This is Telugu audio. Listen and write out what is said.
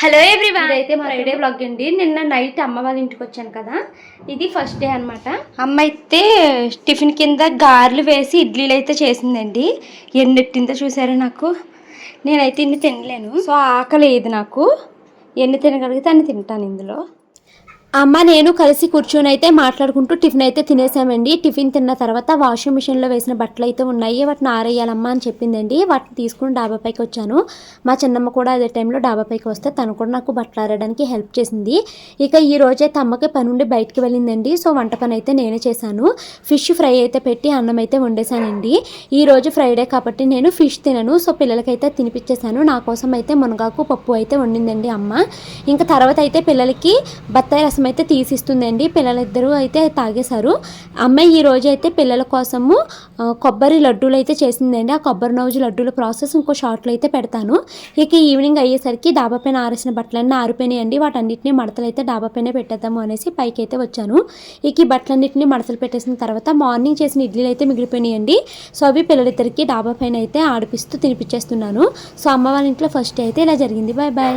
హలో ఎవ్రీవన్, ఇదైతే ఫ్రైడే బ్లాగ్ అండి. నిన్న నైట్ అమ్మ వాళ్ళ ఇంటికి వచ్చాను కదా, ఇది ఫస్ట్ డే అనమాట. అమ్మ అయితే టిఫిన్ కింద గారెలు వేసి ఇడ్లీలు అయితే చేసిందండి. ఎన్నెట్టిందో చూసారా నాకు. నేనైతే ఇన్ని తినలేను, సో ఆకలి లేదు నాకు. ఎన్ని తినగలిగితే అన్ని తింటాను ఇందులో. అమ్మ నేను కలిసి కూర్చొని అయితే మాట్లాడుకుంటూ టిఫిన్ అయితే తినేసామండి. టిఫిన్ తిన్న తర్వాత వాషింగ్ మిషన్లో వేసిన బట్టలు అయితే ఉన్నాయి, వాటిని ఆరేయాలమ్మా అని చెప్పిందండి. వాటిని తీసుకుని డాబాపైకి వచ్చాను. మా చిన్నమ్మ కూడా అదే టైంలో డాబాపైకి వస్తే తను కూడా నాకు బట్టలు ఆరడానికి హెల్ప్ చేసింది. ఇక ఈ రోజైతే అమ్మకి పని ఉండి బయటికి వెళ్ళిందండి. సో వంట పని అయితే నేనే చేశాను. ఫిష్ ఫ్రై అయితే పెట్టి అన్నం అయితే వండేసానండి. ఈ రోజు ఫ్రైడే కాబట్టి నేను ఫిష్ తినను, సో పిల్లలకైతే తినిపించేశాను. నా కోసం అయితే మునగాకు పప్పు అయితే వండిందండి అమ్మ. ఇంకా తర్వాత అయితే పిల్లలకి బత్తాయి రసం అయితే తీసిస్తుందండి. పిల్లలిద్దరూ అయితే తాగేశారు. అమ్మాయి ఈ రోజు అయితే పిల్లల కోసము కొబ్బరి లడ్డూలు అయితే చేసిందండి. ఆ కొబ్బరి నవ్వు లడ్డూల ప్రాసెస్ ఇంకో షార్ట్లో అయితే పెడతాను. ఇక ఈవినింగ్ అయ్యేసరికి డాబా పైన ఆరేసిన బట్టలన్నీ ఆరిపోయినాయండి. వాటన్నిటిని మడతలు అయితే డాబా పైన పెట్టేద్దాము అనేసి పైకి అయితే వచ్చాను. ఇక ఈ బట్టలన్నింటినీ మడతలు పెట్టేసిన తర్వాత మార్నింగ్ చేసిన ఇడ్లీలు అయితే మిగిలిపోయినాయండి. సో అవి పిల్లలిద్దరికి డాబా పైన అయితే ఆడిపిస్తూ తినిపించేస్తున్నాను. సో అమ్మ వాళ్ళ ఇంట్లో ఫస్ట్ అయితే ఇలా జరిగింది. Bye bye.